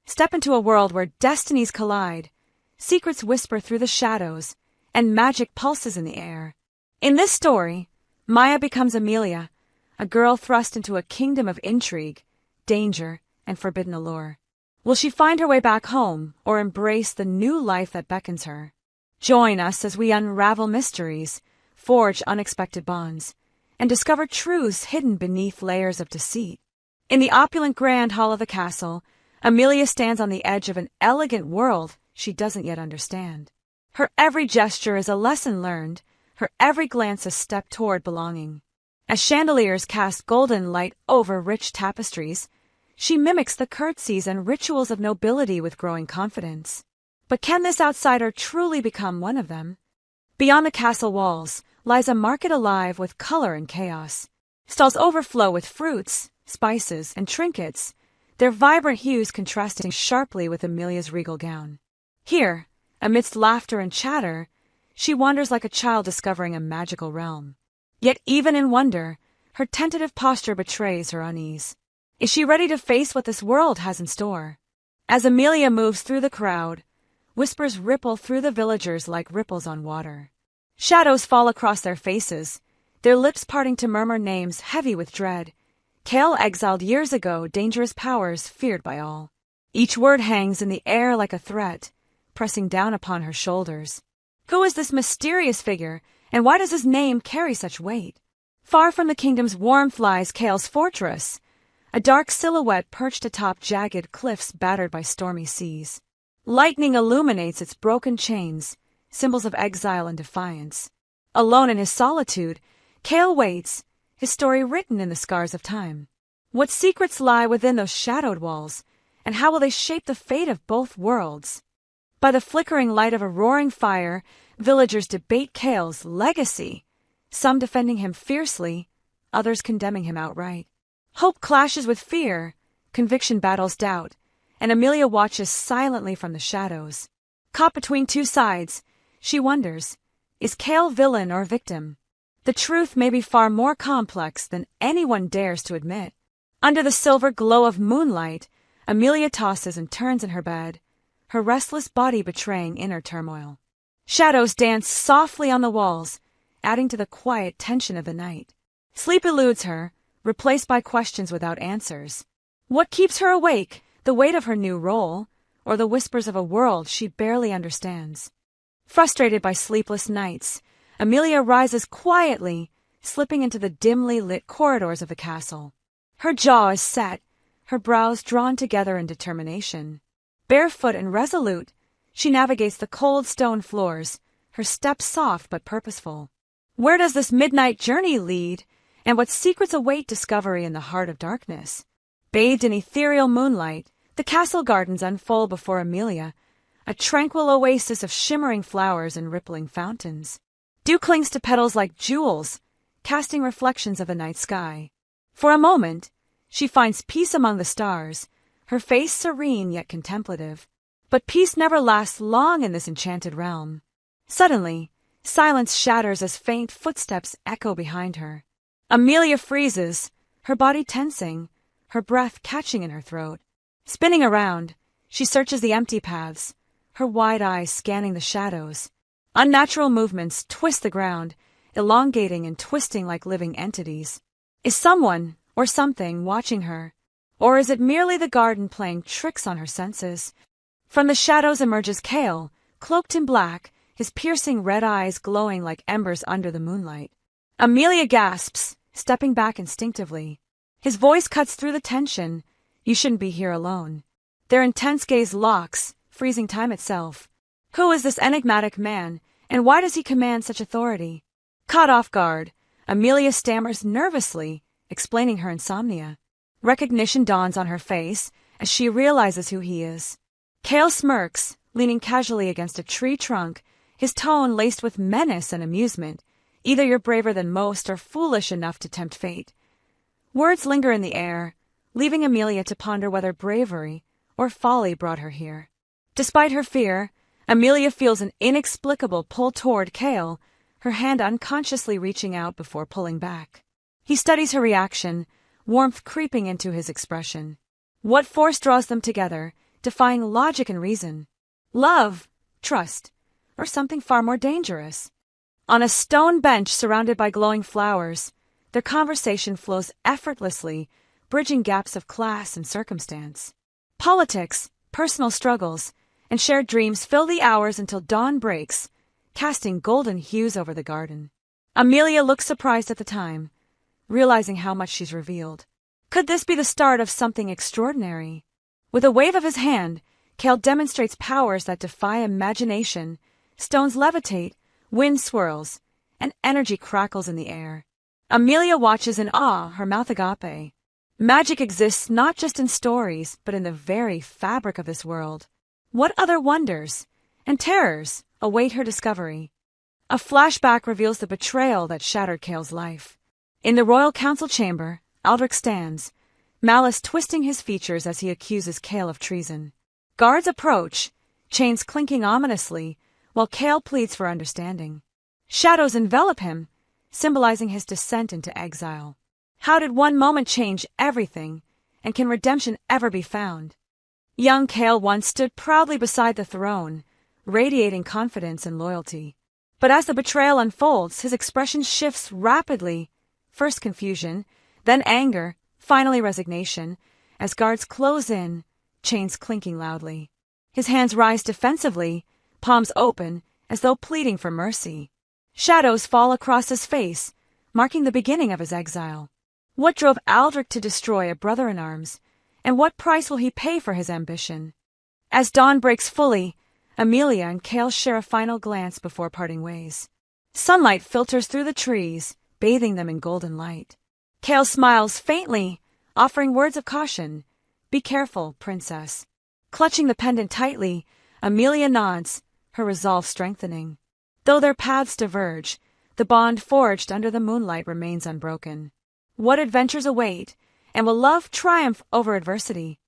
Step into a world where destinies collide, secrets whisper through the shadows, and magic pulses in the air. In this story, Maya becomes Amelia, a girl thrust into a kingdom of intrigue, danger, and forbidden allure. Will she find her way back home or embrace the new life that beckons her? Join us as we unravel mysteries, forge unexpected bonds, and discover truths hidden beneath layers of deceit. In the opulent grand hall of the castle, Amelia stands on the edge of an elegant world she doesn't yet understand. Her every gesture is a lesson learned, her every glance a step toward belonging. As chandeliers cast golden light over rich tapestries, she mimics the curtsies and rituals of nobility with growing confidence. But can this outsider truly become one of them? Beyond the castle walls lies a market alive with color and chaos. Stalls overflow with fruits, spices, and trinkets, their vibrant hues contrasting sharply with Amelia's regal gown. Here, amidst laughter and chatter, she wanders like a child discovering a magical realm. Yet even in wonder, her tentative posture betrays her unease. Is she ready to face what this world has in store? As Amelia moves through the crowd, whispers ripple through the villagers like ripples on water. Shadows fall across their faces, their lips parting to murmur names heavy with dread. Kale exiled years ago, dangerous powers feared by all. Each word hangs in the air like a threat, pressing down upon her shoulders. Who is this mysterious figure, and why does his name carry such weight? Far from the kingdom's warmth lies Kale's fortress, a dark silhouette perched atop jagged cliffs battered by stormy seas. Lightning illuminates its broken chains, symbols of exile and defiance. Alone in his solitude, Kale waits, his story written in the scars of time. What secrets lie within those shadowed walls, and how will they shape the fate of both worlds? By the flickering light of a roaring fire, villagers debate Kale's legacy, some defending him fiercely, others condemning him outright. Hope clashes with fear, conviction battles doubt, and Amelia watches silently from the shadows. Caught between two sides, she wonders, is Kale villain or victim? The truth may be far more complex than anyone dares to admit. Under the silver glow of moonlight, Amelia tosses and turns in her bed, her restless body betraying inner turmoil. Shadows dance softly on the walls, adding to the quiet tension of the night. Sleep eludes her, replaced by questions without answers. What keeps her awake, the weight of her new role, or the whispers of a world she barely understands? Frustrated by sleepless nights, Amelia rises quietly, slipping into the dimly lit corridors of the castle. Her jaw is set, her brows drawn together in determination. Barefoot and resolute, she navigates the cold stone floors, her steps soft but purposeful. Where does this midnight journey lead, and what secrets await discovery in the heart of darkness? Bathed in ethereal moonlight, the castle gardens unfold before Amelia, a tranquil oasis of shimmering flowers and rippling fountains. Dew clings to petals like jewels, casting reflections of the night sky. For a moment, she finds peace among the stars, her face serene yet contemplative. But peace never lasts long in this enchanted realm. Suddenly, silence shatters as faint footsteps echo behind her. Amelia freezes, her body tensing, her breath catching in her throat. Spinning around, she searches the empty paths, her wide eyes scanning the shadows. Unnatural movements twist the ground, elongating and twisting like living entities. Is someone, or something, watching her? Or is it merely the garden playing tricks on her senses? From the shadows emerges Kale, cloaked in black, his piercing red eyes glowing like embers under the moonlight. Amelia gasps, stepping back instinctively. His voice cuts through the tension. You shouldn't be here alone. Their intense gaze locks, freezing time itself. Who is this enigmatic man, and why does he command such authority? Caught off guard, Amelia stammers nervously, explaining her insomnia. Recognition dawns on her face as she realizes who he is. Kale smirks, leaning casually against a tree trunk, his tone laced with menace and amusement. Either you're braver than most or foolish enough to tempt fate. Words linger in the air, leaving Amelia to ponder whether bravery or folly brought her here. Despite her fear, Amelia feels an inexplicable pull toward Kale, her hand unconsciously reaching out before pulling back. He studies her reaction, warmth creeping into his expression. What force draws them together, defying logic and reason. Love, trust, or something far more dangerous. On a stone bench surrounded by glowing flowers, their conversation flows effortlessly, bridging gaps of class and circumstance. Politics, personal struggles, and shared dreams fill the hours until dawn breaks, casting golden hues over the garden. Amelia looks surprised at the time, realizing how much she's revealed. Could this be the start of something extraordinary? With a wave of his hand, Cale demonstrates powers that defy imagination. Stones levitate, wind swirls, and energy crackles in the air. Amelia watches in awe, her mouth agape. Magic exists not just in stories, but in the very fabric of this world. What other wonders and terrors await her discovery? A flashback reveals the betrayal that shattered Cale's life. In the royal council chamber, Aldrich stands, malice twisting his features as he accuses Cale of treason. Guards approach, chains clinking ominously, while Cale pleads for understanding. Shadows envelop him, symbolizing his descent into exile. How did one moment change everything, and can redemption ever be found? Young Cale once stood proudly beside the throne, radiating confidence and loyalty. But as the betrayal unfolds, his expression shifts rapidly, first confusion, then anger, finally resignation, as guards close in, chains clinking loudly. His hands rise defensively, palms open, as though pleading for mercy. Shadows fall across his face, marking the beginning of his exile. What drove Aldrich to destroy a brother-in-arms, and what price will he pay for his ambition? As dawn breaks fully, Amelia and Cale share a final glance before parting ways. Sunlight filters through the trees, bathing them in golden light. Cale smiles faintly, offering words of caution. Be careful, princess. Clutching the pendant tightly, Amelia nods, her resolve strengthening. Though their paths diverge, the bond forged under the moonlight remains unbroken. What adventures await, and will love triumph over adversity?